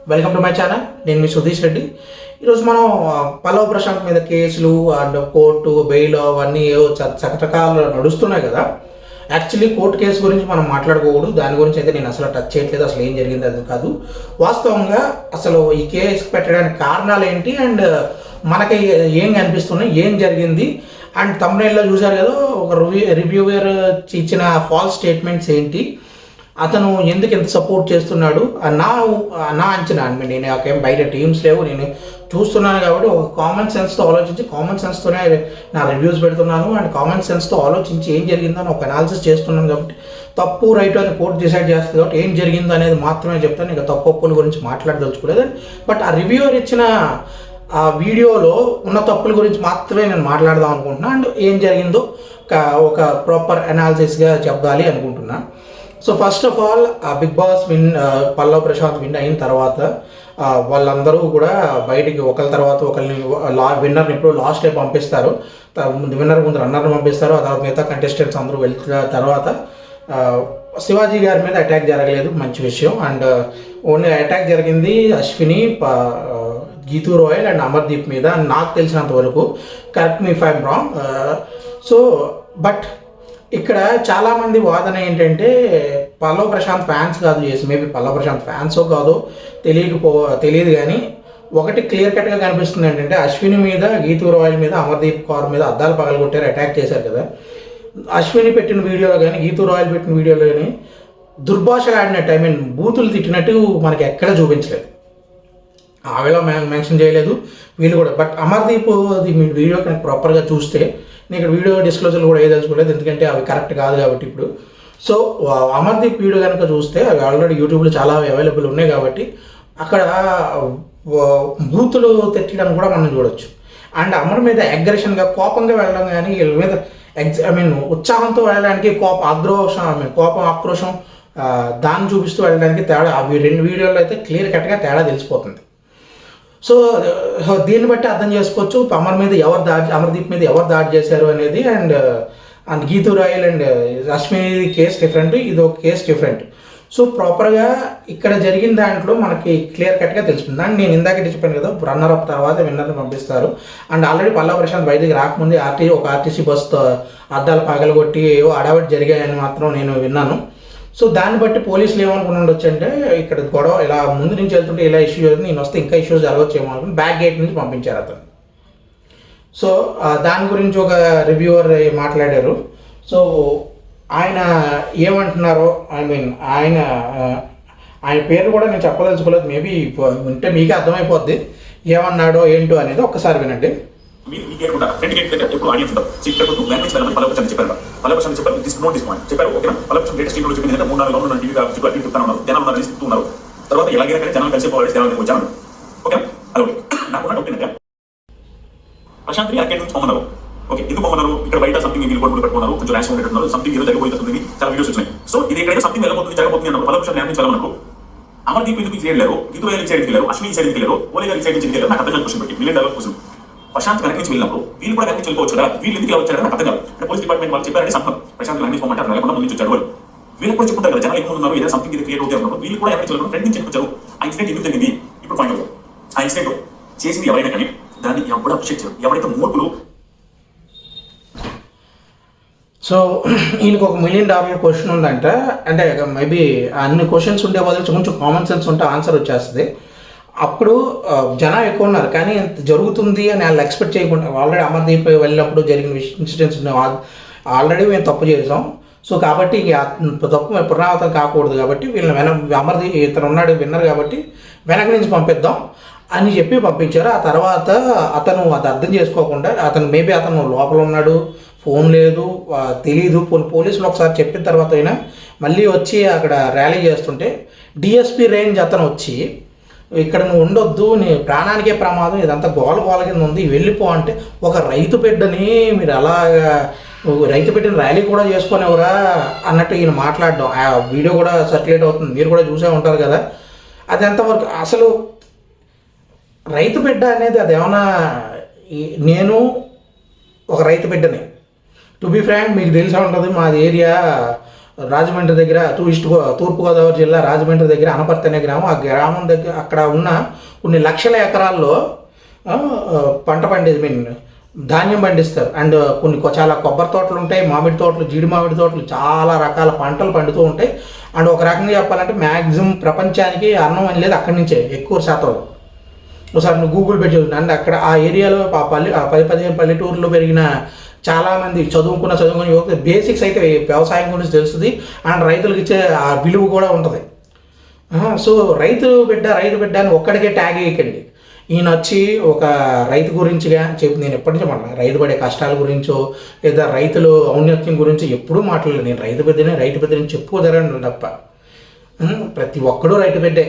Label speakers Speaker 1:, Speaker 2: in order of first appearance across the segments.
Speaker 1: Welcome to my channel. నేను మీ సుధీష్ రెడ్డి. ఈరోజు మనం పల్లవ్ ప్రశాంత్ మీద కేసులు అండ్ కోర్టు బెయిల్ అవన్నీ ఏవో చకచకాలు నడుస్తున్నాయి కదా. యాక్చువల్లీ కోర్టు కేసు గురించి మనం మాట్లాడుకోకూడదు. దాని గురించి అయితే నేను అసలు టచ్ చేయట్లేదు. అసలు ఏం జరిగింది అది కాదు. వాస్తవంగా అసలు ఈ కేసు పెట్టడానికి కారణాలు ఏంటి అండ్ మనకి ఏం కనిపిస్తున్నాయి, ఏం జరిగింది అండ్ తమ్నైల్లో చూశారు కదా, ఒక రివ్యూవర్ ఇచ్చిన ఫాల్స్ స్టేట్మెంట్స్ ఏంటి, అతను ఎందుకు ఎంత సపోర్ట్ చేస్తున్నాడు నా అంచనా. నేను నాకేం బయట టీమ్స్ లేవు, నేను చూస్తున్నాను కాబట్టి ఒక కామన్ సెన్స్తో ఆలోచించి కామన్ సెన్స్తోనే నా రివ్యూస్ పెడుతున్నాను అండ్ కామన్ సెన్స్తో ఆలోచించి ఏం జరిగిందని ఒక అనాలిసిస్ చేస్తున్నాను. కాబట్టి తప్పు రైట్ అని కోర్టు డిసైడ్ చేస్తుంది కాబట్టి ఏం జరిగిందో అనేది మాత్రమే చెప్తాను. ఇక తప్పు ఒప్పుల గురించి మాట్లాడదలుచుకోలేదు. బట్ ఆ రివ్యూవర్ ఇచ్చిన ఆ వీడియోలో ఉన్న తప్పుల గురించి మాత్రమే నేను మాట్లాడదాం అనుకుంటున్నాను అండ్ ఏం జరిగిందో ఒక ప్రాపర్ అనాలిసిస్గా చెప్పాలి అనుకుంటున్నాను. So first of all Bigg Boss Pallavi Prashanth win అయిన తర్వాత వాళ్ళందరూ కూడా బయటికి ఒకరి తర్వాత ఒకరిని విన్నర్ని ఇప్పుడు లాస్ట్ డే పంపిస్తారు. విన్నర్ ముందు రన్నర్ని పంపిస్తారు. ఆ తర్వాత మిగతా కంటెస్టెంట్స్ అందరూ వెళ్తున్న తర్వాత శివాజీ గారి మీద అటాక్ జరగలేదు, మంచి విషయం. అండ్ ఓన్లీ అటాక్ జరిగింది అశ్విని, గీతూ రాయల్ అండ్ అమర్దీప్ మీద నాకు తెలిసినంత వరకు. Correct me if I'm wrong. So but ఇక్కడ చాలామంది వాదన ఏంటంటే పల్లవ్ ప్రశాంత్ ఫ్యాన్స్ కాదు చేసి, మేబీ పల్లవ్ ప్రశాంత్ ఫ్యాన్సో కాదో తెలియదు కానీ ఒకటి క్లియర్ కట్గా కనిపిస్తుంది ఏంటంటే అశ్విని మీద, గీతూ రాయల్ మీద, అమర్దీప్ కౌర్ మీద అద్దాలు పగలగొట్టారు, అటాక్ చేశారు కదా. అశ్విని పెట్టిన వీడియోలో కానీ గీతూ రాయల్ పెట్టిన వీడియోలో కానీ దుర్భాష ఆడినట్టు, ఐ మీన్ బూతులు తిట్టినట్టు మనకి ఎక్కడ చూపించలేదు. ఆవిడ మెన్షన్ చేయలేదు, వీళ్ళు కూడా. బట్ అమర్దీప్ వీడియో కనుక ప్రాపర్గా చూస్తే, నేను ఇక్కడ వీడియో డిస్క్లోజర్లు కూడా ఏదలుచుకోలేదు ఎందుకంటే అవి కరెక్ట్ కాదు కాబట్టి ఇప్పుడు. సో అమర్దీప్ వీడియో కనుక చూస్తే అవి ఆల్రెడీ యూట్యూబ్లో చాలా అవైలబుల్ ఉన్నాయి కాబట్టి అక్కడ బూతులు తిట్టడం కూడా మనం చూడొచ్చు. అండ్ అమర్ మీద అగ్రెషన్గా కోపంగా వెళ్ళడం కానీ, వీళ్ళ మీద ఉత్సాహంతో వెళ్ళడానికి కోపం ఆక్రోషం దాన్ని చూపిస్తూ వెళ్ళడానికి తేడా అవి రెండు వీడియోలో అయితే క్లియర్ కట్గా తేడా తెలిసిపోతుంది. సో దీన్ని బట్టి అర్థం చేసుకోవచ్చు అమర్దీప్ మీద ఎవరు దాడి చేశారు అనేది. And Geethu royal and Ashwini case different, ఇది ఒక కేసు డిఫరెంట్. సో ప్రాపర్గా ఇక్కడ జరిగిన దాంట్లో మనకి క్లియర్ కట్గా తెలుస్తుంది. అండ్ నేను ఇందాక చెప్పాను కదా, రన్నర్ అప్ తర్వాత విన్నర్ని పంపిస్తారు. అండ్ ఆల్రెడీ పల్లవ్ ప్రశాంత్ బయటికి రాకముందే ఒక ఆర్టీసీ బస్సుతో అద్దాలు పగలగొట్టి ఏవో అడవటి జరిగాయని మాత్రం నేను విన్నాను. సో దాన్ని బట్టి పోలీసులు ఏమనుకుని ఉండొచ్చు అంటే, ఇక్కడ గొడవ ఇలా ముందు నుంచి వెళ్తుంటే ఇలా ఇష్యూ అవుతుంది, నేను వస్తే ఇంకా ఇష్యూస్ జరగచ్చేమో అనుకుని బ్యాక్ గేట్ నుంచి పంపించారు అతను. సో దాని గురించి ఒక రివ్యూవర్ మాట్లాడారు. సో ఆయన ఏమంటున్నారో, ఆయన పేరు కూడా నేను చెప్పదలుచుకోలేదు, మేబీ ఉంటే మీకే అర్థమైపోద్ది ఏమన్నాడో ఏంటో అనేది. ఒక్కసారి వినండి.
Speaker 2: మీరు ఈ గేట్ ఉంటారు, రెండు గేట్ దగ్గర ఎప్పుడు ఆడియన్స్ ఉంటారు. ఇక్కడ లాంగ్వేజ్ వెళ్ళమని పల్లవ్ చెప్పారు. పల్లవ్ చెప్పారు నోట్ డిస్పాయింట్ చెప్పారు. ఓకేనా, పల్లవ్ లేటెస్ట్ టీంలో చెప్పింది ఏంటంటే 3-4 గంటలు టీవీ చెప్తూ చెప్తాను ఉన్నారు, జనం ఉన్నారు, చెప్తున్నారు. తర్వాత ఎలాగైనా కానీ జనాలు కలిసి పోవాలి, జనాలు వచ్చాను. ఓకేనా, అదొకటి. నాకు డౌట్ ఏంటంటే ప్రశాంత్ని అక్కడి నుంచి పొమ్మన్నారు. ఓకే, ఎందుకు పొమ్మన్నారు? ఇక్కడ బయట సంథింగ్ వీళ్ళు కూడా పెట్టుకున్నారు, కొంచెం ర్యాష్ పెట్టుకున్నారు, సంథింగ్ ఏదో జరగబోతుంది, చాలా వీడియోస్ వచ్చినాయి. సో ఇది ఎక్కడైనా సంథింగ్ వెళ్ళబోతుంది, జరగబోతుంది అన్నారు. పల్లవ్ లాంగ్వేజ్ వెళ్ళమన్నారు. అమర్దీప్ ఎందుకు చేయలేరు, గీతూ రాయల్ సైడ్కి వెళ్ళారు, అశ్విని సైడ్కి వెళ్ళారు, ఓలే గారి సైడ్ నుంచి వెళ్ళారు. నాకు అర్థం కాదు క్వశ్చన్ పెట్టి $1 million క్వశ్చన్. ప్రశాంత్ వెనక నుంచి వెళ్ళినప్పుడు వీళ్ళు కూడా వెనక నుంచి వెళ్ళిపోవచ్చు కదా, వీళ్ళు ఎందుకు ఇలా వచ్చారని నాకు అర్థం కాదు. అంటే పోలీస్ డిపార్ట్మెంట్ వాళ్ళు చెప్పారంటే సంభవం ప్రశాంత్ వెనక నుంచి పోమంటారు, వెళ్ళకుండా ముందు నుంచి వచ్చారు. వీళ్ళు కూడా చెప్పుకుంటారు కదా, జనాలు ఎక్కువ ఉన్నారు, ఏదైనా సంథింగ్ ఇది క్రియేట్ అవుతారు అన్నప్పుడు వీళ్ళు కూడా వెనక నుంచి వెళ్ళకుండా ఫ్రెండ్ నుంచి వచ్చారు. ఆ ఇన్సిడెంట్ ఎందుకు జరిగింది ఇప్పుడు పాయింట్ అవుతుంది. ఆ ఇన్సిడెంట్ చేసింది ఎవరైనా కానీ దాన్ని ఎవరు అప్రిషియేట్ చేయరు, ఎవరైతే మూర్ఖులు.
Speaker 1: సో ఈయనకు ఒక $1 million క్వశ్చన్ ఉందంట. అంటే మేబీ అన్ని క్వశ్చన్స్ ఉండే బదులు కొంచెం కామన్ సెన్స్ ఉంటే ఆన్సర్ వచ్చేస్తుంది. అప్పుడు జనం ఎక్కువ ఉన్నారు కానీ ఎంత జరుగుతుంది అని వాళ్ళు ఎక్స్పెక్ట్ చేయకుండా, ఆల్రెడీ అమర్దీప్ వెళ్ళినప్పుడు జరిగిన ఇన్సిడెంట్స్ ఉన్నాయి, ఆల్రెడీ మేము తప్పు చేసాం. సో కాబట్టి తప్పు పునరావృతం కాకూడదు కాబట్టి వీళ్ళని అమర్దీప్ ఇతను ఉన్నాడు విన్నర్ కాబట్టి వెనక నుంచి పంపిద్దాం అని చెప్పి పంపించారు. ఆ తర్వాత అతను అది అర్థం చేసుకోకుండా, మేబీ అతను లోపల ఉన్నాడు, ఫోన్ లేదు, తెలీదు. పోలీసులు ఒకసారి చెప్పిన తర్వాత అయినా మళ్ళీ వచ్చి అక్కడ ర్యాలీ చేస్తుంటే డిఎస్పీ రేంజ్ అతను వచ్చి, ఇక్కడ నువ్వు ఉండొద్దు, నీ ప్రాణానికే ప్రమాదం, ఇదంతా గోల కింద ఉంది, వెళ్ళిపో అంటే, ఒక రైతు బిడ్డని మీరు అలాగా రైతు బిడ్డని ర్యాలీ కూడా చేసుకునేవరా అన్నట్టు ఈయన మాట్లాడడం. ఆ వీడియో కూడా సర్క్యులేట్ అవుతుంది, మీరు కూడా చూసే ఉంటారు కదా. అది ఎంతవరకు అసలు రైతు బిడ్డ అనేది అదేమన్నా, నేను ఒక రైతు బిడ్డని, టు బీ ఫ్రాంక్ మీకు తెలిసే ఉంటుంది, మాది ఏరియా రాజమండ్రి దగ్గర తూర్పుగోదావరి జిల్లా రాజమండ్రి దగ్గర అనపర్తి అనే గ్రామం. ఆ గ్రామం దగ్గర అక్కడ ఉన్న కొన్ని లక్షల ఎకరాల్లో పంట ధాన్యం పండిస్తారు. అండ్ చాలా కొబ్బరి తోటలు ఉంటాయి, మామిడి తోటలు, జీడి మామిడి తోటలు, చాలా రకాల పంటలు పండుతూ ఉంటాయి. అండ్ ఒక రకంగా చెప్పాలంటే మ్యాక్సిమం ప్రపంచానికి అన్నం అనేది అక్కడి నుంచే ఎక్కువ శాతం. ఒకసారి నువ్వు గూగుల్ పెట్టి చూడండి. అండ్ అక్కడ ఆ ఏరియాలో ఆ 10-15 పల్లెటూరులో పెరిగిన చాలామంది చదువుకున్న యువత బేసిక్స్ అయితే వ్యవసాయం గురించి తెలుస్తుంది. అండ్ రైతులకు ఇచ్చే ఆ విలువ కూడా ఉంటుంది. సో రైతు బిడ్డ అని ఒక్కడికే ట్యాగ్ వేయకండి. ఈయన వచ్చి ఒక రైతు గురించిగా నేను ఎప్పటి నుంచి మాట్లాడాను, రైతు పడే కష్టాల గురించో లేదా రైతులు ఔన్నత్యం గురించి ఎప్పుడూ మాట్లాడలేదు. నేను రైతు బిడ్డని చెప్పుకోదరని తప్ప ప్రతి ఒక్కడూ రైతు బిడ్డే.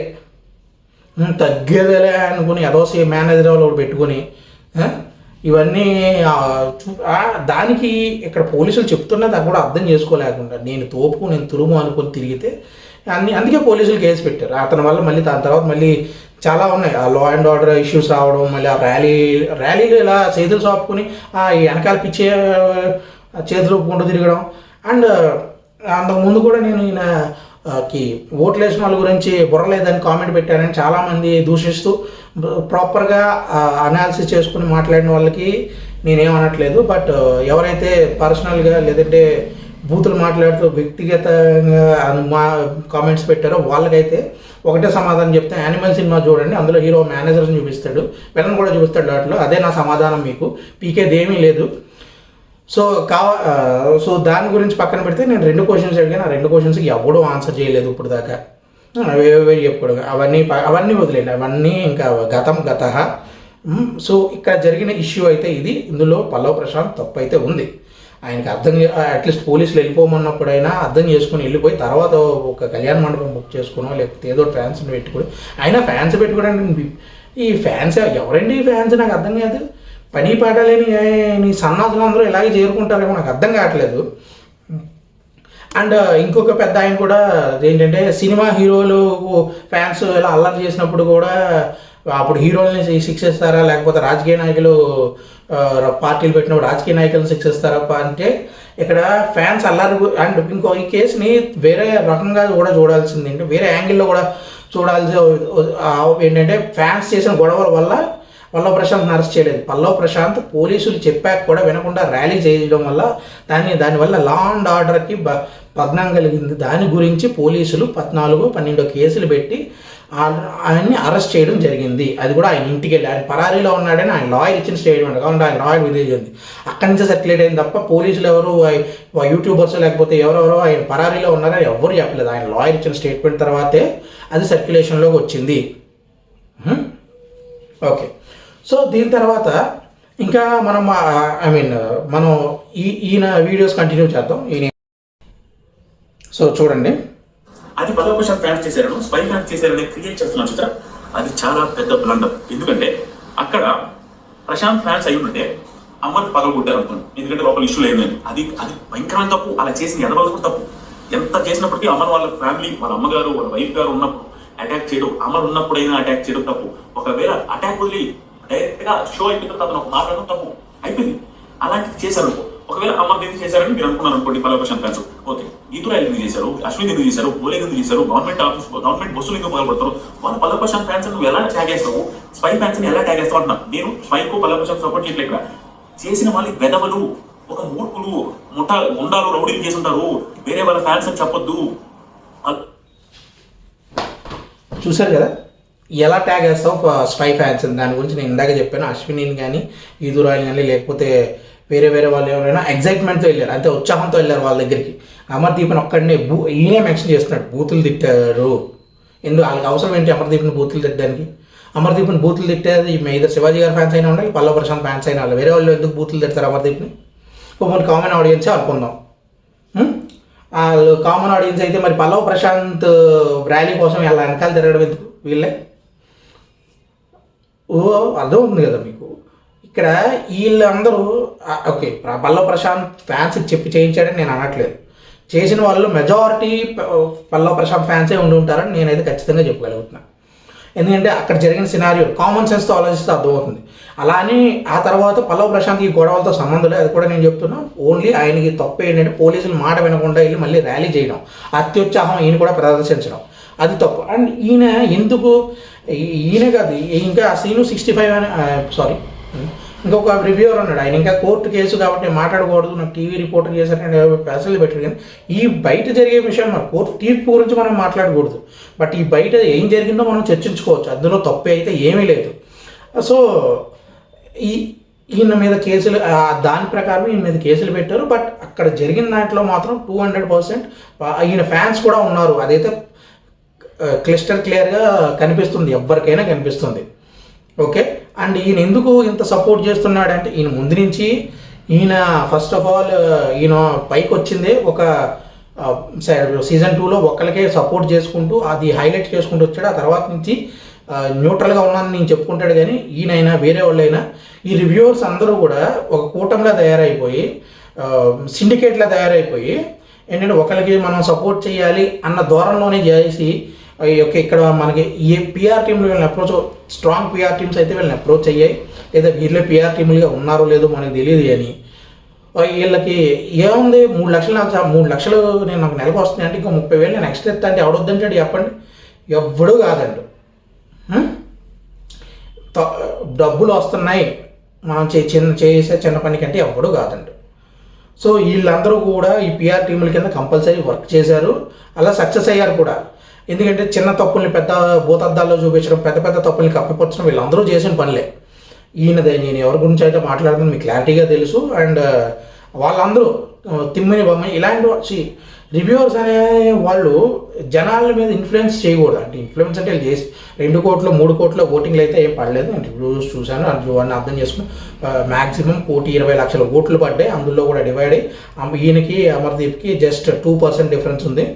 Speaker 1: తగ్గేదేలే అనుకుని అదోసి మేనేజర్ వాళ్ళు పెట్టుకొని ఇవన్నీ దానికి ఇక్కడ పోలీసులు చెప్తున్నది అది కూడా అర్థం చేసుకోలేకుండా నేను తురుము అనుకొని తిరిగితే అందుకే పోలీసులు కేసు పెట్టారు. అతని వల్ల మళ్ళీ దాని తర్వాత మళ్ళీ చాలా ఉన్నాయి. ఆ లా అండ్ ఆర్డర్ ఇష్యూస్ రావడం, మళ్ళీ ఆ ర్యాలీలు ఇలా చేతులు చాపుకొని ఈ వెనకాల పిచ్చే చేతులు ఒప్పుకుంటూ తిరగడం. అండ్ అంతకుముందు కూడా నేను ఈయనకి ఓట్లు వేసిన వాళ్ళ గురించి బుర్రలేదని కామెంట్ పెట్టానని చాలామంది దూషిస్తూ ప్రాపర్గా అనాలిసిస్ చేసుకుని మాట్లాడిన వాళ్ళకి నేనేమనట్లేదు. బట్ ఎవరైతే పర్సనల్గా లేదంటే బూతులు మాట్లాడుతూ వ్యక్తిగతంగా కామెంట్స్ పెట్టారో వాళ్ళకైతే ఒకటే సమాధానం చెప్తే, యానిమల్ సినిమా చూడండి, అందులో హీరో మేనేజర్ని చూపిస్తాడు, విలన్ కూడా చూపిస్తాడు దాంట్లో. అదే నా సమాధానం మీకు, పీకేది ఏమీ లేదు. సో దాని గురించి పక్కన పెడితే నేను 2 క్వశ్చన్స్ అడిగాను. ఆ 2 క్వశ్చన్స్కి ఎవడూ ఆన్సర్ చేయలేదు ఇప్పుడు దాకా. అవేవే చెప్పడం అవన్నీ వదిలేండి, అవన్నీ ఇంకా గత. సో ఇక్కడ జరిగిన ఇష్యూ అయితే ఇది. ఇందులో పల్లవ్ ప్రశాంత్ తప్పు అయితే ఉంది. ఆయనకి అట్లీస్ట్ పోలీసులు వెళ్ళిపోమన్నప్పుడైనా అర్థం చేసుకుని వెళ్ళిపోయి తర్వాత ఒక కళ్యాణ మండపం బుక్ చేసుకునో లేకపోతే ఏదో ఫ్యాన్స్ని పెట్టుకుని, అయినా ఫ్యాన్స్ పెట్టుకోవడానికి ఈ ఫ్యాన్స్ ఎవరండి? ఈ ఫ్యాన్స్ నాకు అర్థం కాదు. పని పాట లేని నీ సన్నాసులు అందరూ ఇలాగే చేరుకుంటారేమో నాకు అర్థం కావట్లేదు. అండ్ ఇంకొక పెద్ద ఆయన కూడా ఏంటంటే, సినిమా హీరోలు ఫ్యాన్స్ ఇలా అల్లరి చేసినప్పుడు కూడా అప్పుడు హీరోల్ని శిక్షిస్తారా, లేకపోతే రాజకీయ నాయకులు పార్టీలు పెట్టినప్పుడు రాజకీయ నాయకులను శిక్షిస్తారా అంటే, ఇక్కడ ఫ్యాన్స్ అల్లరి. అండ్ ఈ కేసుని వేరే రకంగా కూడా చూడాల్సింది ఏంటి, వేరే యాంగిల్లో కూడా చూడాల్సి ఏంటంటే, ఫ్యాన్స్ చేసిన గొడవల వల్ల పల్లవ్ ప్రశాంత్ అరెస్ట్ చేయలేదు. పల్లవ్ ప్రశాంత్ పోలీసులు చెప్పాక కూడా వినకుండా ర్యాలీ చేయడం వల్ల దానివల్ల లా అండ్ ఆర్డర్కి భగ్నం కలిగింది. దాని గురించి పోలీసులు 14-12 కేసులు పెట్టి ఆయన్ని అరెస్ట్ చేయడం జరిగింది. అది కూడా ఆయన ఇంటికి వెళ్ళి, ఆయన పరారీలో ఉన్నాడని ఆయన లాయర్ ఇచ్చిన స్టేట్మెంట్, కాబట్టి ఆయన లాయర్ విధించింది. అక్కడి నుంచే సర్క్యులేట్ అయింది తప్ప పోలీసులు ఎవరు యూట్యూబర్స్ లేకపోతే ఎవరెవరో ఆయన పరారీలో ఉన్నారని ఎవరు చెప్పలేదు. ఆయన లాయర్ ఇచ్చిన స్టేట్మెంట్ తర్వాతే అది సర్క్యులేషన్లోకి వచ్చింది. ఓకే, సో దీని తర్వాత ఇంకా మనం మనం ఈయన వీడియోస్ కంటిన్యూ చేద్దాం. సో చూడండి,
Speaker 2: అది పల్లవ్ ప్రశాంత్ ఫ్యాన్స్ చేశారు, స్పై ఫ్యాన్స్ చేశారని క్రియేట్ చేస్తున్నాను చూసారా, అది చాలా పెద్ద బ్లండర్. ఎందుకంటే అక్కడ ప్రశాంత్ ఫ్యాన్స్ అయి ఉంటే అమ్మని పగలగొట్టారు అనుకోండి, ఎందుకంటే లోపల ఇష్యూ లేదు. అది భయంకరమైన తప్పు. అలా చేసిన ఎదవలు కూడా తప్పు. ఎంత చేసినప్పటికీ అమ్మని వాళ్ళ ఫ్యామిలీ, వాళ్ళ అమ్మగారు, వాళ్ళ వైఫ్ గారు ఉన్నప్పుడు అటాక్ చేయడం, అమర్ ఉన్నప్పుడైనా అటాక్ చేయడం తప్పు. ఒకవేళ అటాక్ వదిలి డైరెక్ట్ గా షో అయిపోయిన తర్వాత ఒక మాట్లాడడం తప్పు అయిపోయింది. అలాంటిది చేశారు. ఒకవేళ అమర్ ఎందుకు చేశారని మీరు అనుకున్నారు అనుకోండి, పల్లవ్ ప్రశాంత్ ఫ్యాన్స్, ఓకే ఈదురా ఎందుకు చేశారు, అశ్విన్ ఎందుకు చేశారు, బోలే ఎందుకు చేశారు, గవర్నమెంట్ బస్సులు ఎందుకు పగలబడతారు, వాళ్ళు పల్లవ్ ప్రశాంత్ ఫ్యాన్స్ నువ్వు ఎలా ట్యాగ్ చేస్తావు, స్పై ఫ్యాన్స్ ని ఎలా ట్యాగ్ చేస్తావు అంటున్నా. నేను స్పైకు పల్లవ్ ప్రశాంత్ సపోర్ట్ చేయట్లేదు. ఇక్కడ చేసిన వాళ్ళు వెదవలు, ఒక మూర్ఖులు, గుండాలు, రౌడీలు చేసి ఉంటారు. వేరే వాళ్ళ ఫ్యాన్స్ అని చెప్పొద్దు.
Speaker 1: చూశారు కదా ఎలా ట్యాగ్ వేస్తావు స్పై ఫ్యాన్స్. దాని గురించి నేను ఇందాక చెప్పాను. అశ్విని కానీ ఈదురాయిని కానీ లేకపోతే వేరే వాళ్ళు ఎవరైనా ఎగ్జైట్మెంట్తో వెళ్ళారు, అంతే ఉత్సాహంతో వెళ్ళారు వాళ్ళ దగ్గరికి. అమర్దీప్ని ఒక్కడినే ఈయనే మెన్షన్ చేస్తున్నాడు, బూతులు తిట్టారు. ఎందుకు వాళ్ళకి అవసరం ఏంటి అమర్దీప్ని బూతులు తిట్టడానికి? అమర్దీప్ని బూతులు తిట్టేది ఇద్దరు శివాజీ గారి ఫ్యాన్స్ అయినా ఉండాలి, పల్లవ్ ప్రశాంత్ ఫ్యాన్స్ అయినా వాళ్ళు. వేరే వాళ్ళు ఎందుకు బూతులు తిడతారు అమర్దీప్ని? కొన్ని కామన్ ఆడియన్సే అనుకుందాం. వాళ్ళు కామన్ ఆడియన్స్ అయితే మరి పల్లవ్ ప్రశాంత్ ర్యాలీ కోసం ఇలా వెనకాల తిరగడం ఎందుకు వీళ్ళే? అర్థం ఉంది కదా మీకు. ఇక్కడ వీళ్ళందరూ ఓకే పల్లవ్ ప్రశాంత్ ఫ్యాన్స్ చెప్పి చేయించాడని నేను అనట్లేదు. చేసిన వాళ్ళు మెజారిటీ పల్లవ్ ప్రశాంత్ ఫ్యాన్సే ఉండి ఉంటారని నేనైతే ఖచ్చితంగా చెప్పగలుగుతున్నాను. ఎందుకంటే అక్కడ జరిగిన సినారియో కామన్ సెన్స్తో ఆలోచిస్తే అర్థమవుతుంది. అలా అని ఆ తర్వాత పల్లవ ప్రశాంత్ ఈ గొడవలతో సంబంధం లేదు, అది కూడా నేను చెప్తున్నా. ఓన్లీ ఆయనకి తప్పు ఏంటంటే పోలీసులు మాట వినకుండా వెళ్ళి మళ్ళీ ర్యాలీ చేయడం, అత్యుత్సాహం ఈయన కూడా ప్రదర్శించడం, అది తప్పు. అండ్ ఈయన ఎందుకు ఈయన కాదు, ఇంకా సీను 65 అని సారీ ఇంకొక రివ్యూవర్ ఉన్నాడు, ఆయన ఇంకా కోర్టు కేసు కాబట్టి నేను మాట్లాడకూడదు, నాకు టీవీ రిపోర్టర్ చేశారని అసలు పెట్టారు. కానీ ఈ బయట జరిగే విషయం మన కోర్టు తీర్పు గురించి మనం మాట్లాడకూడదు, బట్ ఈ బయట ఏం జరిగిందో మనం చర్చించుకోవచ్చు, అందులో తప్పు అయితే ఏమీ లేదు. సో ఈయన మీద కేసులు దాని ప్రకారం ఈయన మీద కేసులు పెట్టారు. బట్ అక్కడ జరిగిన దాంట్లో మాత్రం 200% ఈయన ఫ్యాన్స్ కూడా ఉన్నారు, అదైతే క్లిస్టర్ క్లియర్గా కనిపిస్తుంది, ఎవరికైనా కనిపిస్తుంది. ఓకే, అండ్ ఈయన ఎందుకు ఇంత సపోర్ట్ చేస్తున్నాడంటే ఈయన ముందు నుంచి ఈయన ఫస్ట్ ఆఫ్ ఆల్ ఈయన పైకి వచ్చిందే ఒక సీజన్ 2లో ఒక్కరికే సపోర్ట్ చేసుకుంటూ అది హైలైట్ చేసుకుంటూ వచ్చాడు. ఆ తర్వాత నుంచి న్యూట్రల్గా ఉన్నానని నేను చెప్పుకుంటాడు. కానీ ఈయనైనా వేరే వాళ్ళైనా ఈ రివ్యూవర్స్ అందరూ కూడా ఒక కూటమిలా తయారైపోయి సిండికేట్లా తయారైపోయి ఏంటంటే ఒకరికి మనం సపోర్ట్ చేయాలి అన్న ధోరణిలోనే చేసి ఓకే ఇక్కడ మనకి ఏ పిఆర్ టీంలు వీళ్ళని అప్రోచ్, స్ట్రాంగ్ పిఆర్ టీమ్స్ అయితే వీళ్ళని అప్రోచ్ అయ్యాయి, లేదా వీళ్ళే పిఆర్ టీములుగా ఉన్నారో లేదో మనకు తెలియదు. అని వీళ్ళకి ఏముంది 3 లక్షలు, నాకు 3 లక్షలు నేను నాకు నెలకు వస్తున్నాయి అంటే ఇంకో 30,000 నేను ఎక్స్ట్రా ఇస్తా అంటే ఎవడొద్దంటాడు చెప్పండి? ఎవ్వడూ కాదండి. డబ్బులు వస్తున్నాయి మనం చేసే చిన్న పని కంటే ఎవ్వడూ కాదండి. సో వీళ్ళందరూ కూడా ఈ పిఆర్ టీముల కింద కంపల్సరీ వర్క్ చేశారు, అలా సక్సెస్ అయ్యారు కూడా. ఎందుకంటే చిన్న తప్పుల్ని పెద్ద భూతద్దాల్లో చూపించడం, పెద్ద పెద్ద తప్పుల్ని కప్పిపుచ్చడం వీళ్ళందరూ చేసిన పనులే. ఈయనదే నేను ఎవరి గురించి అయితే మాట్లాడుతుంది మీకు క్లారిటీగా తెలుసు. అండ్ వాళ్ళందరూ తిమ్మిని బొమ్మ ఇలాంటి రివ్యూవర్స్ అనే వాళ్ళు జనాల మీద ఇన్ఫ్లుయెన్స్ చేయకూడదు. అంటే ఇన్ఫ్లుయెన్స్ అంటే వీళ్ళు చేసి 2 కోట్లు 3 కోట్ల ఓటింగ్లు అయితే ఏం పడలేదు, నేను రివ్యూస్ చూశాను, అందువల్ల అర్థం చేసుకుని మ్యాక్సిమం 1,20 లక్షల ఓట్లు పడ్డాయి. అందులో కూడా డివైడ్ అయ్యి ఈయనకి అమర్దీప్కి జస్ట్ 2% డిఫరెన్స్ ఉంది,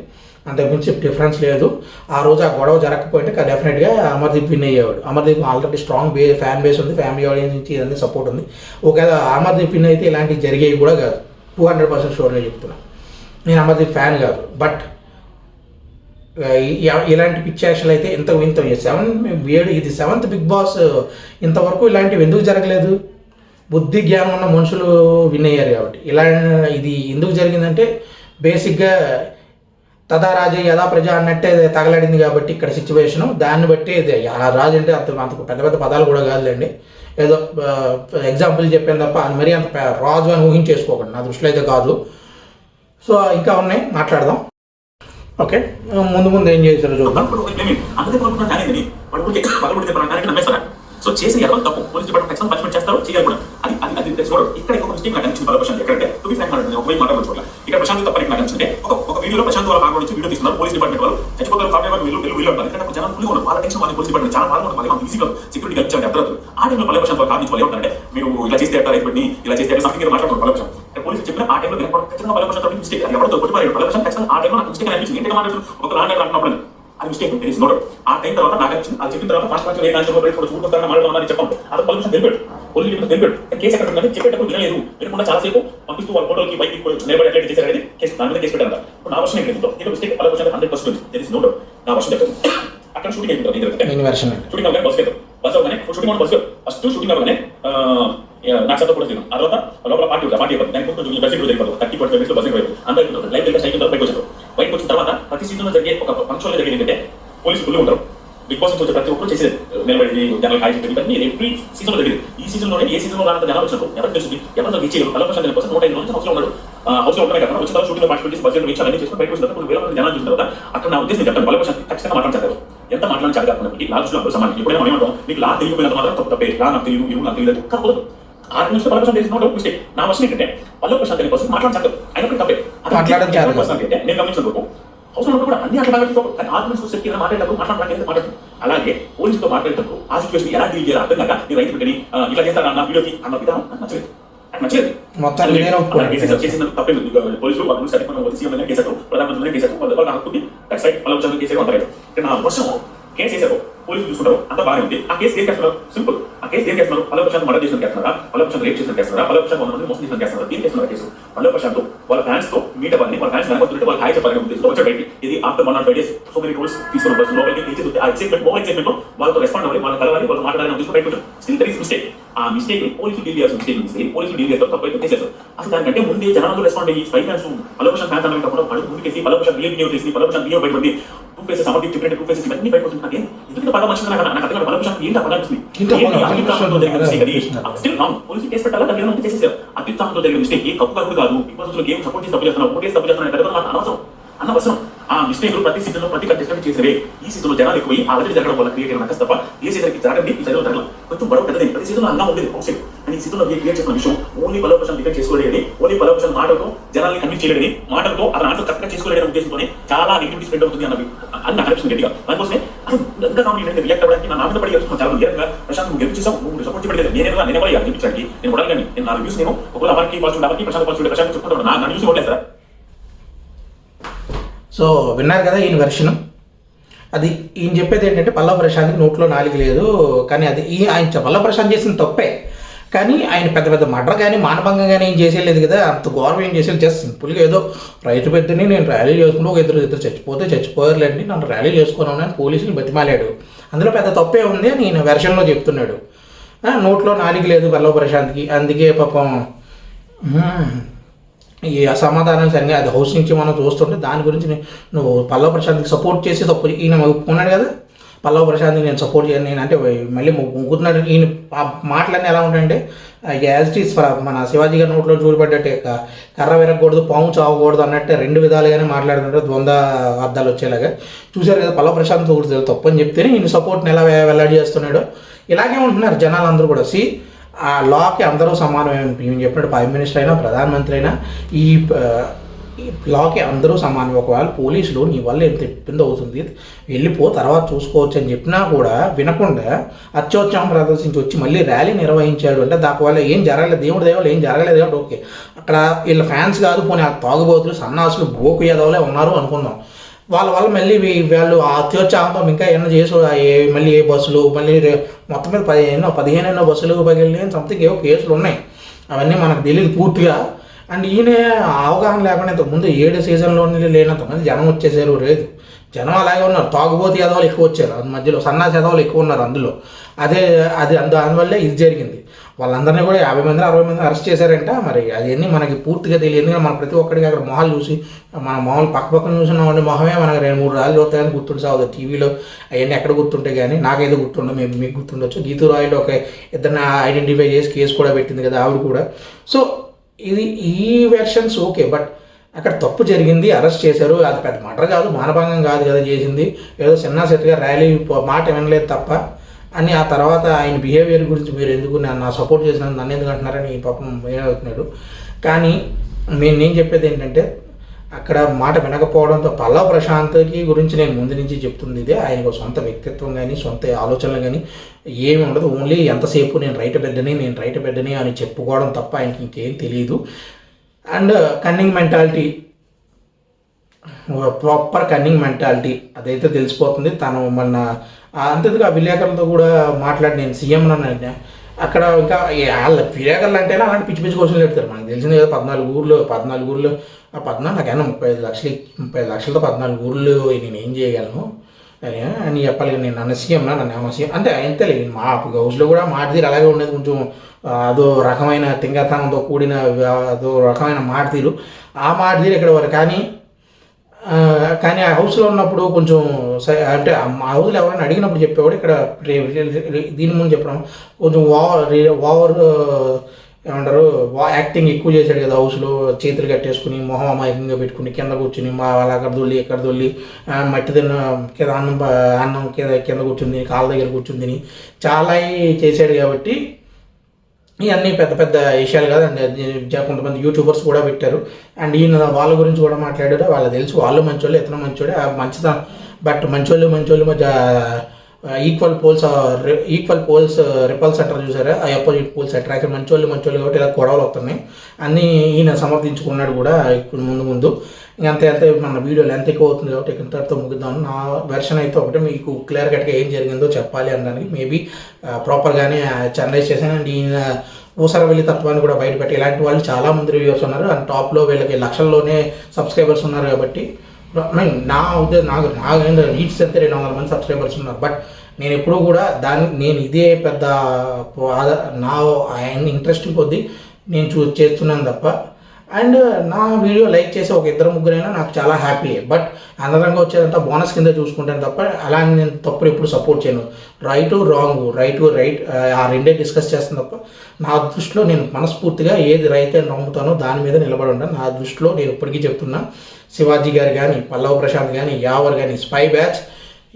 Speaker 1: అంతకుమించి డిఫరెన్స్ లేదు. ఆ రోజు ఆ గొడవ జరగకపోయింటే డెఫినెట్గా అమర్దీప్ విన్ అయ్యేవాడు. Amardeep already strong fan base ఉంది, ఫ్యామిలీ ఆడియన్స్ నుంచి ఇవన్నీ సపోర్ట్ ఉంది. ఒకవేళ అమర్దీప్ విన్ అయితే ఇలాంటివి జరిగేవి కూడా కాదు, 200% షూర్గా చెప్తున్నా. నేను అమర్దీప్ ఫ్యాన్ కాదు, బట్ ఇలాంటి పిచ్చి యాక్షన్ అయితే ఇంత 7 ఇది 7th బిగ్ బాస్, ఇంతవరకు ఇలాంటివి ఎందుకు జరగలేదు? బుద్ధి జ్ఞానం ఉన్న మనుషులు విన్ అయ్యారు కాబట్టి. ఇది ఎందుకు జరిగిందంటే బేసిక్గా తదా రాజు యథా ప్రజ అన్నట్టే తగలడింది కాబట్టి ఇక్కడ సిచ్యువేషను, దాన్ని బట్టి రాజు అంటే అంత పెద్ద పెద్ద పదాలు కూడా కాదులేండి, ఏదో ఎగ్జాంపుల్ చెప్పాను తప్ప మరీ అంత రాజు అని ఊహించేసుకోకండి, నా దృష్టిలో అయితే కాదు. సో ఇంకా ఉన్నాయి, మాట్లాడదాం. ఓకే, ముందు ఏం చేశారు చూద్దాం.
Speaker 2: సో చేసి ఎవరు తప్పు పోలీస్ డిపార్ట్మెంట్ ఖచ్చితంగా పనిష్మెంట్ చేస్తారు, చేయాలి కూడా. అది అది అది తెలుసుకోవడం. ఇక్కడ ఇంకొక మిస్టేక్ నాకు అనిపించింది పరమేశ్వర్ ఎక్కడంటే టు బి ఫ్రాంక్ ఒక వెయ్యి మాట్లాడుకోవాలి. ఇక్కడ ప్రశాంత్ తప్పని నాకు అనిపించింది. ఒక వీడియోలో ప్రశాంత్ వాళ్ళ కాకుండా నుంచి వీడియో తీసుకున్నారు పోలీస్ డిపార్ట్మెంట్ వాళ్ళు, చచ్చిపోతారు కాకుండా వీళ్ళు ఉంటారు. ఇక్కడ జనం ఫుల్గా ఉన్నారు, వాళ్ళ టెన్షన్ పోలీస్ డిపార్ట్మెంట్ చాలా బాగా ఉంటుంది, మనకి ఈజీగా సెక్యూరిటీ కల్పించాలి అర్థం. ఆ టైంలో పల్లె ప్రశాంత్ వాళ్ళు కాదు వాళ్ళు ఏమంటారంటే మీరు ఇలా చేస్తే ఎట్లా రైతు ఇలా చేస్తే సంథింగ్ మాట్లాడుతున్నారు పల్లె ప్రశాంత్. పోలీసు చెప్పిన ఆ టైంలో ఖచ్చితంగా పల్లె ప్రశాంత్ మిస్టేక్, అది ఎవరితో కొట్టిపోయారు పల్లె ప్రశాంత్ ఖచ్చితంగా ఆ టైంలో నాకు మిస్టేక్ అనిపించింది. ఏంటంటే మాట్లాడుతున్నారు ఒక లాండ్ అంటున్నప్పుడు అది మిస్టేక్ తెలిసి నోట్. ఆ టైం తర్వాత నాకు అనిపించింది, అది చెప్పిన తర్వాత ఫాస్ట్ ఏ చూడొస్తారని మాట్లాడుతున్నారని చెప్పండి. అది పర్మిషన్ తెలిపాడు, పోలీసు తెలిపాడు. కేసు ఎక్కడ ఉందని చెప్పేటప్పుడు వినలేదు, వినకుండా చాలాసేపు పంపిస్తూ వాళ్ళ ఫోటోకి బయటికి నిలబడి అట్లయితే చేశారు అనేది కేసు, దాని మీద కేసు పెట్టారు. ఇప్పుడు నా వర్షం ఏంటో దీని మిస్టేక్ పల్లె 100% తెలిసి నోట్. నా వర్షం చెప్పారు అక్కడ షూటింగ్ అయిపోతుంది, షూటింగ్ అవగానే బస్ వెళ్తాం, బస్ అవగానే షూటింగ్ బస్ ఫస్ట్ షూటింగ్ అవగానే నాకు సత్తా కూడా తిన్నాం. ఆ తర్వాత లోపల పార్టీ దానికి కొంచెం బస్ ఇప్పుడు జరిగిపోతుంది 30-45 minutes బస్ అయిపోయింది. అందరూ లైఫ్ వెళ్ళి సైకిల్ బయటకు వచ్చారు. బయటకు వచ్చిన తర్వాత ప్రతి సీజన్లో జరిగే ఒక ఫంక్షన్ జరిగేది ఏంటంటే పోలీసు ఫుల్ ఉంటారు, బిగ్ బాస్ నుంచి వచ్చే ప్రతి ఒక్కరు చేసేది నిలబడి జనాలు కాయ చెప్పి ఎవ్రీ సీజన్లో జరిగింది. ఈ సీజన్లోనే ఏ సీజన్లో రానంత జనాలు వచ్చినప్పుడు ఎవరు తెలుస్తుంది, ఎవరు ఇచ్చేది పల్లె ప్రశాంత్ 105 నుంచి హౌస్లో ఉన్నాడు. హౌస్లో ఉండమే కదా వచ్చిన తర్వాత షూటింగ్లో పార్టిసిపేట్ చేసి బస్సులో ఇచ్చి అన్ని చేసుకుని బయటకు వచ్చిన తర్వాత 2,000 మంది జనాలు చూసిన తర్వాత అక్కడ నా ఉద్దేశం చెప్తాను పల్లె ప్రశాంత్ ఖచ్చితంగా మాట్లాడతారు. ఎంత మాట్లాడాలి కాబట్టి లా దృష్టిలో సమానం. ఎప్పుడైనా మనం ఏమంటాం మీకు లా తెలియకపోయినంత మాత్రం తప్పే, లా నాకు తెలియదు ఇవి నాకు తెలియదు కాకపోతే ఆ నుంచి పల్లె ప్రశాంత్ చేసిన మిస్టేక్. నా వర్షం ఏంటంటే పల్లె ప్రశాంత్ అనే పర్సన్ మాట్లాడతారు, అయినప్పుడు తప్పే. నేను గమనించిన వరకు హౌస్ లో కూడా అన్ని అట్లా ఆర్గ్యుమెంట్స్ చెప్పి మాట్లాడేటప్పుడు మాట్లాడుతుంది. అలాగే పోలీసుతో మాట్లాడేటప్పుడు ఆ సిచ్యువేషన్ ఎలా డీల్ చేయాలి అర్థం కాక నేను రైతు పెట్టని ఇలా చేస్తాను అన్న వీడియోకి అన్న విధానం నచ్చలేదు. నచ్చలేదు చేసిన తప్పేది. పోలీసులు వాళ్ళు సీఎం కేసారు, ప్రధానమంత్రి కేసారు, వాళ్ళ హక్కుని సైడ్ పల్లె కేసారు అంటారు. నా వర్షం కేసు వేసారు పోలీసులు చూసుకుంటారు, అంతా బాగానే ఉంది. ఆ కేసు ఏం చేస్తున్నారు? సింపుల్. ఆ కేసు ఏం చేస్తున్నారు? పల్లవి ప్రశాంత్ మర్డర్ చేసిన చేస్తున్నారా, పల్లవి ప్రశాంత్ రేప్ చేసిన చేస్తున్నారా, పల్లవి ప్రశాంత్ 100 మంది మోసం చేసిన చేస్తున్నారా? ఏం చేస్తున్నారు కేసు? పల్లవి ప్రశాంత్ వాళ్ళ ఫ్యాన్స్ తో మీట్ అవ్వాలని, వాళ్ళ ఫ్యాన్స్ వెనకొస్తుంటే వాళ్ళ హాయ్ చెప్పాలని ఉద్దేశంతో వచ్చాడు బయటికి. ఇది after 105 days so many rules తీసుకున్న బస్సు లోపలికి తీసి ఆ ఎక్సైట్మెంట్ లో వాళ్ళతో రెస్పాండ్ అవ్వాలి, వాళ్ళ కలవాలి, వాళ్ళు మాట్లాడాలని ఉద్దేశం బయటకు వచ్చారు. Still there is mistake. ఆ మిస్టేక్ పోలీసులు డీల్ చేయాల్సిన మిస్టేక్ ఉంది. పోలీసులు డీల్ చేస్తారు, తప్పైతే చేసేస్తారు. అసలు దానికంటే ముందే జనాలు రెస్పాండ్ అయ్యి స్పై ఫ్యాన్స్ పల్లవి ప్రశాంత్ ఫ్యాన్స్ అనేది కాకుండా పడు ముందుకేసి పల్లవి ప్రశాంత్ వీడియో చేసి పల్లవి ప్రశాంత్ వీడియో బయటపడి 2 faces అమర్దీప్ చెప్పినట్టు 2 faces ఇవన్నీ బయటపడుతున్నాయి. ఎందుకంటే పద మనిషి నాకు అర్థం పల్లవి ప్రశాంత్ ఏంటి అపరాధిస్తుంది స్టిల్ రాంగ్. పోలీసులు కేసు పెట్టాలా, దాని మీద చేసేసారు. అత్యుత్సాహంతో జరిగిన మిస్టేక్ కప్పు కాదు కాదు. బిగ్ గేమ్ సపోర్ట్ చేసి తప్పు చేస్తున్నారు, ఓటేసి తప్పు చేస్తున్నారు, అనవసరం అనవసరం. ఆ మిస్టేక్ ప్రతి సీజన్ లో ప్రతి కంటెస్టెంట్ చేసే ఈ సీజన్ లో జనాలు ఎక్కువ ఆ అలజడి జరగడం వల్ల క్రియేట్ అయిన తప్ప ఏ సీజన్కి జరగండి, ఈ సీజన్ జరగడం కొంచెం బరువు పెద్దది. ప్రతి సీజన్ లో అన్నా ఉండేది అవుట్ సైడ్. కానీ ఈ సీజన్ లో క్రియేట్ చేసిన విషయం ఓన్లీ పల్లవి ప్రశాంత్ డిఫెండ్ చేసుకోలేదని, ఓన్లీ పల్లవి ప్రశాంత్ మాటలతో జనాల్ని కన్విన్స్ చేయలేదని, మాటలతో అతను ఆన్సర్ కరెక్ట్గా చేసుకోలేని ఉద్దేశంతోనే చాలా నెగిటివిటీ స్ప్రెడ్ అవుతుంది అన్నది అని నాకు అనిపిస్తుంది గట్టిగా. దానికోసమే అసలు ఎంత కామెంట్ రియాక్ట్ అవ్వడానికి నా మీద పడి చేస్తున్నాను చాలా మంది. ప్రశాంత్ నువ్వు గెలిచి చేసావు, నువ్వు సపోర్ట్ చేయలేదు, నేను కూడా గెలిపించడానికి నేను కూడా కానీ నేను నా రివ్యూస్ నేను ఒకవేళ అమర్కి పాజిటివ్ అమర్కి ప్రశాంత్ పాజిటివ్ ప్రశాంత్ చెప్పుకుంటాను. నా న్యూస్ ఇవ్వలేదు సార్.
Speaker 1: సో విన్నారు కదా ఈయన వెర్షన్. అది ఈయన చెప్పేది ఏంటంటే పల్లవి ప్రశాంత్కి నోట్లో నాలుగు లేదు, కానీ అది ఆయన పల్లవి ప్రశాంత్ చేసిన తప్పే. కానీ ఆయన పెద్ద పెద్ద మర్డర్ కానీ మానభంగం కానీ ఏం చేసేయలేదు కదా, అంత గౌరవం ఏం చేసేది. జస్ట్ సింపుల్గా ఏదో రైతు పెద్దని నేను ర్యాలీ చేసుకుంటూ ఒక ఇద్దరు చచ్చిపోతే చచ్చిపోయారులేండి, నన్ను ర్యాలీ చేసుకున్నాను అని పోలీసుని బతిమాలాడు. అందులో పెద్ద తప్పే ఉంది అని ఈయన వెర్షన్లో చెప్తున్నాడు. నోట్లో నాలుగు లేదు పల్లవి ప్రశాంత్కి, అందుకే పాపం ఈ అసమాధానం సరిగా అది హౌస్ నుంచి మనం చూస్తుంటే దాని గురించి నువ్వు పల్లవి ప్రశాంత్కి సపోర్ట్ చేసి తప్పు ఈయన ఒప్పుకున్నాడు కదా, పల్లవి ప్రశాంత్కి నేను సపోర్ట్ చేయను నేను అంటే మళ్ళీ ముగ్గుతున్నాడు. ఈయన ఆ మాటలన్నీ ఎలా ఉంటాయంటే యాజ్ ఇట్ ఈస్ మన శివాజీ గారి నోట్లో చూడబడ్డట్టే కర్ర విరగకూడదు, పాము చావకూడదు అన్నట్టే 2 విధాలుగానే మాట్లాడుతుంటే ద్వంద్వ అర్థాలు వచ్చేలాగా చూశారు కదా. పల్లవి ప్రశాంత్ ఒకటి తప్పు అని చెప్తేనే ఈయన సపోర్ట్ని ఎలా వెల్లడి చేస్తున్నాడో ఇలాగే ఉంటున్నారు జనాలు అందరూ కూడా. ఆ లాకి అందరూ సమానమే. నేను చెప్పినట్టు ప్రైమ్ మినిస్టర్ అయినా ప్రధానమంత్రి అయినా ఈ లాకి అందరూ సమానం. ఒకవేళ పోలీసులు నీ వల్ల ఎంత ఇబ్బంది అవుతుంది వెళ్ళిపో తర్వాత చూసుకోవచ్చు అని చెప్పినా కూడా వినకుండా అత్యోత్సాహం ప్రదర్శించి వచ్చి మళ్ళీ ర్యాలీ నిర్వహించాడు అంటే దాని వల్ల ఏం జరగలేదు, దేవుడి దేవాళ్ళు ఏం జరగలేదు కాబట్టి ఓకే. అక్కడ వీళ్ళ ఫ్యాన్స్ కాదు, పోనీ ఆ తాగుబోతులు సన్నాసులు బోకు యాదవులే ఉన్నారు అనుకుందాం. వాళ్ళ వల్ల మళ్ళీ వాళ్ళు ఆ అత్యోత్సాహంతో ఇంకా ఏమన్నా చేసి మళ్ళీ ఏ బస్సులు మళ్ళీ మొత్తం మీద 15 బస్సులు పగిలి సంథింగ్ ఏవో కేసులు ఉన్నాయి. అవన్నీ మనకు తెలియదు పూర్తిగా. అండ్ ఈయన అవగాహన లేకుండా ఇంతకుముందు 7 సీజన్లో లేనంతమంది జనం వచ్చేసారు. లేదు జనం అలాగే ఉన్నారు, తాగుబోతు యాదవులు ఎక్కువ వచ్చారు, అది మధ్యలో సన్నాసి యాదవులు ఎక్కువ ఉన్నారు అందులో. దానివల్లే ఇది జరిగింది. వాళ్ళందరినీ కూడా 50 మంది 60 మంది అరెస్ట్ చేశారంట. మరి అవన్నీ మనకి పూర్తిగా తెలియదు. ఎందుకంటే మన ప్రతి ఒక్కరికి అక్కడ మొహాలు చూసి మన మొహాలు పక్కన చూసినామండి, మొహమే మనకు 2-3 రాళ్ళు చూస్తాయని గుర్తుండి సాగుతుంది. టీవీలో అవన్నీ ఎక్కడ గుర్తుంటాయి కానీ నాకైతే గుర్తుండవు, మీకు గుర్తుండొచ్చు. గీతూ రాయిలో ఒక ఇద్దరిని ఐడెంటిఫై చేసి కేసు కూడా పెట్టింది కదా ఆవిడ కూడా. సో ఈ వెర్షన్స్ ఓకే, బట్ అక్కడ తప్పు జరిగింది, అరెస్ట్ చేశారు. అది పెద్ద మర్డర్ కాదు, మానభంగం కాదు కదా చేసింది, ఏదో చిన్న సెట్గా ర్యాలీ మాట వినలేదు తప్ప అని. ఆ తర్వాత ఆయన బిహేవియర్ గురించి మీరు ఎందుకు నా సపోర్ట్ చేసిన నన్ను ఎందుకు అంటున్నారని పాపం అవుతున్నాడు. కానీ నేను చెప్పేది ఏంటంటే అక్కడ మాట వినకపోవడంతో పల్లవి ప్రశాంత్కి గురించి నేను ముందు నుంచి చెప్తుంది ఇదే. ఆయనకు సొంత వ్యక్తిత్వం కానీ సొంత ఆలోచనలు కానీ ఏమి ఉండదు. ఓన్లీ ఎంతసేపు నేను రైట్ బిడ్డని అని చెప్పుకోవడం తప్ప ఆయనకి ఇంకేం తెలియదు. And cunning mentality, proper cunning mentality అదైతే తెలిసిపోతుంది. తను మొన్న అంతేందుకు ఆ విలేకరులతో కూడా మాట్లాడి నేను సీఎం అన్న అక్కడ ఇంకా వాళ్ళ విలేకరులు అంటేనే అలాంటి పిచ్చి పిచ్చి క్వశ్చన్లు పెడతారు. మనకు తెలిసింది కదా 14 ఊర్లు నాకైనా 35 లక్షలతో 14 ఊర్లు నేను ఏం చేయగలను అని చెప్పాలి. నేను నన్ను సీఎం నన్ను సీఎం అంటే అంతేలే. మా హౌస్లో కూడా మాట తీరు అలాగే ఉండేది. కొంచెం అదో రకమైన తింగతనంతో కూడిన అదో రకమైన మాట తీరు. ఆ మాట తీరు ఇక్కడ వరకు. కానీ ఆ హౌస్లో ఉన్నప్పుడు కొంచెం అంటే ఆ హౌస్లో ఎవరైనా అడిగినప్పుడు చెప్పేవాడు. ఇక్కడ దీని ముందు చెప్పడం కొంచెం ఓవర్ ఏమంటారు యాక్టింగ్ ఎక్కువ చేశాడు కదా హౌస్లో. చేతులు కట్టేసుకుని మొహం అమాయకంగా పెట్టుకుని కింద కూర్చుని వాళ్ళు అక్కడ దొల్లి ఎక్కడ దొల్లి మట్టి కింద అన్నం కింద కూర్చుంది, కాళ్ళ దగ్గర కూర్చుంది, చాలా చేశాడు. కాబట్టి ఇవన్నీ పెద్ద పెద్ద విషయాలు కాదండి. కొంతమంది యూట్యూబర్స్ కూడా పెట్టారు. అండ్ ఈయన వాళ్ళ గురించి కూడా మాట్లాడారు. వాళ్ళకి తెలుసు వాళ్ళు మంచోళ్ళు, ఇతను మంచోడే, మంచిదా. బట్ మంచోళ్ళు మధ్య ఈక్వల్ పోల్స్ రిపల్స్ అంటారు చూసారా, ఆ అపోజిట్ పోల్స్ అట్రాక్షన్ మంచోళ్ళు కాబట్టి ఇలా గొడవలు వస్తున్నాయి అన్నీ ఈయన సమర్థించుకున్నాడు కూడా ఇప్పుడు ముందు. అంతే మన వీడియో లెంత్ ఎక్కువ అవుతుంది కాబట్టి ఇంతటితో ముగిద్దాం. నా వెర్షన్ అయితే ఒకటే, మీకు క్లియర్ కట్గా ఏం జరిగిందో చెప్పాలి అనడానికి మేబీ ప్రాపర్గానే జర్నలైజ్ చేశాను. అండ్ ఈయన ఊసరవెల్లి తత్వాన్ని కూడా బయటపెట్టి ఇలాంటి వాళ్ళు చాలామంది రివ్యూవర్స్ ఉన్నారు. అండ్ టాప్లో వీళ్ళకి లక్షల్లోనే సబ్స్క్రైబర్స్ ఉన్నారు కాబట్టి నా ఉద్దేశం నాకు రీచ్ అయితే 200 మంది సబ్స్క్రైబర్స్ ఉన్నారు. బట్ నేను ఎప్పుడూ కూడా నేను ఇదే పెద్ద నా ఇంట్రెస్టింగ్ కొద్దీ నేను చేస్తున్నాను తప్ప. అండ్ నా వీడియో లైక్ చేసి ఒక 2-3 నాకు చాలా హ్యాపీ. బట్ అందరంగా వచ్చేదంతా బోనస్ కింద చూసుకుంటాను తప్ప అలా నేను తప్పుడు ఎప్పుడు సపోర్ట్ చేయను. రైట్ ఆ రెండే డిస్కస్ చేస్తాను తప్ప నా దృష్టిలో నేను మనస్ఫూర్తిగా ఏది రైట్ అని నమ్ముతానో దాని మీద నిలబడి ఉంటాను. నా దృష్టిలో నేను ఇప్పటికీ చెప్తున్నా, శివాజీ గారు కానీ, పల్లవ ప్రశాంత్ కానీ, యావర్ కానీ స్పై బ్యాచ్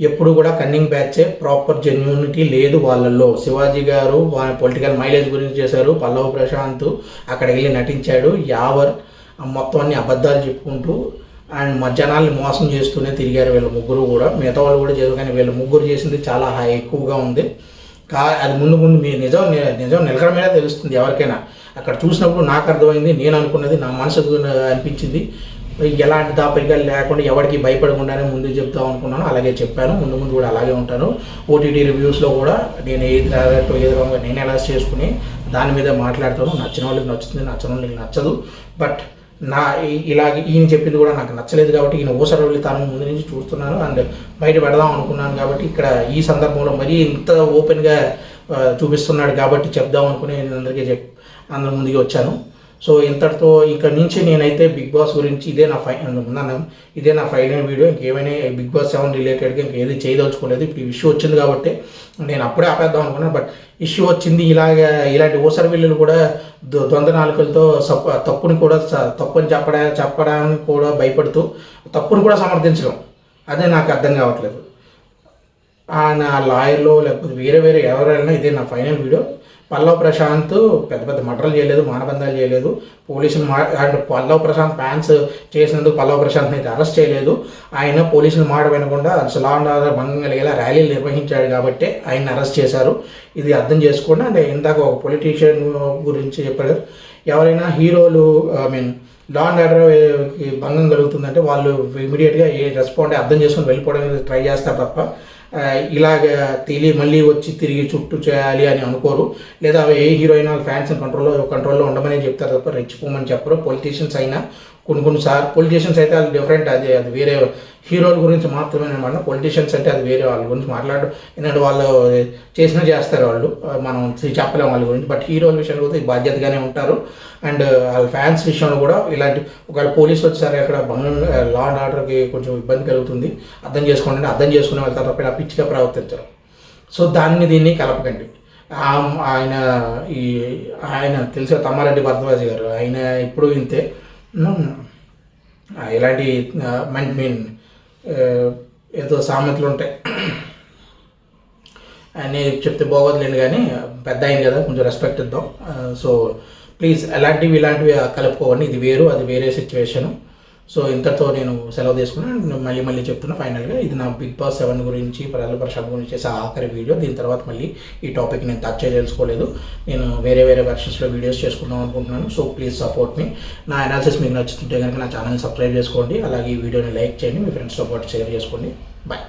Speaker 1: ఎప్పుడు కూడా కన్నింగ్ బ్యాచే, ప్రాపర్ జెన్యూనిటీ లేదు వాళ్ళల్లో. శివాజీ గారు పొలిటికల్ మైలేజ్ గురించి చేశారు, పల్లవ ప్రశాంత్ అక్కడికి వెళ్ళి నటించాడు, యావర్ మొత్తం అన్ని అబద్ధాలు చెప్పుకుంటూ అండ్ జనాల్ని మోసం చేస్తూనే తిరిగారు వీళ్ళ ముగ్గురు కూడా. మిగతా వాళ్ళు కూడా చేశారు కానీ వీళ్ళ ముగ్గురు చేసింది చాలా ఎక్కువగా ఉంది. అది ముందు మీ నిజం నిలకడమే తెలుస్తుంది ఎవరికైనా. అక్కడ చూసినప్పుడు నాకు అర్థమైంది, నేను అనుకున్నది, నా మనసుకు అనిపించింది. ఎలాంటి దాపరికాలు లేకుండా ఎవరికి భయపడకుండానే ముందు చెప్తాం అనుకున్నాను, అలాగే చెప్పాను. ముందు కూడా అలాగే ఉంటాను. ఓటీటీ రివ్యూస్లో కూడా నేను ఏది రాంగ్ నేను అనలైజ్ చేసుకుని దాని మీద మాట్లాడతాను. నచ్చిన వాళ్ళకి నచ్చుతుంది, నచ్చిన వాళ్ళకి నచ్చదు. బట్ ఇలాగే ఈయన చెప్పింది కూడా నాకు నచ్చలేదు కాబట్టి ఈయన ఊసరవెల్లి తాను ముందు నుంచి చూస్తున్నాను అండ్ బయట పెడదాం అనుకున్నాను కాబట్టి ఇక్కడ ఈ సందర్భంలో మరీ ఇంత ఓపెన్గా చూపిస్తున్నాడు కాబట్టి చెప్దాం అనుకుని నేను అందరి ముందుకి వచ్చాను. సో ఇంతటితో ఇక్కడ నుంచి నేనైతే బిగ్ బాస్ గురించి ఇదే నా ఫైనల్ వీడియో. ఇంకేమైనా బిగ్ బాస్ 7 రిలేటెడ్గా ఇంకేది చేయదలుచుకోలేదు. ఇప్పుడు ఈ ఇష్యూ వచ్చింది కాబట్టి నేను అప్పుడే ఆపేద్దాం అనుకున్నాను. బట్ ఇష్యూ వచ్చింది, ఇలాంటి ఊసరవిల్లులు కూడా ద్వంద్వ నాలుకలతో తప్పుని చెప్పడానికి కూడా భయపడుతూ తప్పుని కూడా సమర్థించడం, అదే నాకు అర్థం కావట్లేదు. నా లాయర్లో లేకపోతే వేరే ఎవరైనా ఇదే నా ఫైనల్ వీడియో. పల్లవ ప్రశాంత్ పెద్ద మర్డర్లు చేయలేదు, మానబంధాలు చేయలేదు. పోలీసులు అండ్ పల్లవ ప్రశాంత్ ఫ్యాన్స్ చేసినందుకు పల్లవ ప్రశాంత్ని అయితే అరెస్ట్ చేయలేదు. ఆయన పోలీసులు మాట వినకుండా లా అండ్ ఆర్డర్ భంగం కలిగేలా ర్యాలీలు నిర్వహించాడు కాబట్టి ఆయన అరెస్ట్ చేశారు. ఇది అర్థం చేసుకోండి. అంటే ఇందాక ఒక పొలిటీషియన్ గురించి చెప్పారు, ఎవరైనా హీరోలు లా అండ్ ఆర్డర్కి భంగం కలుగుతుందంటే వాళ్ళు ఇమీడియట్గా రెస్పాండ్ అర్థం చేసుకొని వెళ్ళిపోవడానికి ట్రై చేస్తారు తప్ప ఇలాగ మళ్ళీ వచ్చి తిరిగి చుట్టూ చేయాలి అని అనుకోరు. లేదా ఏ హీరోయిన్ వాళ్ళ ఫ్యాన్స్ కంట్రోల్లో ఉండమని చెప్తారు తప్ప రెచ్చిపోమని చెప్పరు. పొలిటీషియన్స్ అయినా కొన్నిసార్లు పొలిటీషియన్స్ అయితే అది డిఫరెంట్, అది వేరే హీరోల గురించి మాత్రమే అనమాట. పొలిటీషియన్స్ అంటే అది వేరే వాళ్ళ గురించి మాట్లాడు, ఎందుకంటే వాళ్ళు చేస్తారు వాళ్ళు, మనం చెప్పలేము వాళ్ళ గురించి. బట్ హీరోల విషయంలో కూడా బాధ్యతగానే ఉంటారు. అండ్ వాళ్ళ ఫ్యాన్స్ విషయంలో కూడా ఇలాంటి ఒకవేళ పోలీసు వచ్చేసరి అక్కడ లా అండ్ ఆర్డర్కి కొంచెం ఇబ్బంది కలుగుతుంది, అర్థం చేసుకునే వెళ్తారు తప్ప ఇలా పిచ్చిగా ప్రవర్తించరు. సో దీన్ని కలపకండి. ఆయన తెలిసే తమ్మారెడ్డి భరద్వాజ్ గారు, ఆయన ఇప్పుడు ఇంతే. ఇలాంటి ఏదో సామెతలు ఉంటాయి అని చెప్తే బాగోదులేండి, కానీ పెద్ద అయింది కదా, కొంచెం రెస్పెక్ట్ ఇద్దాం. సో ప్లీజ్ ఇలాంటివి కలుపుకోవండి. ఇది వేరు, అది వేరే సిచ్యువేషను. సో ఇంతతో నేను సెలవు తీసుకున్నాను. మళ్ళీ చెప్తున్నా ఫైనల్గా, ఇది నా బిగ్ బాస్ 7 గురించి, పల్లవ ప్రశాంత్ గురించి చేసే ఆఖరి వీడియో. దీని తర్వాత మళ్ళీ ఈ టాపిక్ నేను టచ్ చేసుకోలేదు. నేను వేరే వెర్షన్స్లో వీడియోస్ చేసుకుందాం అనుకుంటున్నాను. సో ప్లీజ్ సపోర్ట్ మీ. నా అనాలిసిస్ మీకు నచ్చుతుంటే కనుక నా ఛానల్ని సబ్స్క్రైబ్ చేసుకోండి. అలాగే ఈ వీడియోని లైక్ చేయండి, మీ ఫ్రెండ్స్తో పాటు షేర్ చేసుకోండి. బాయ్.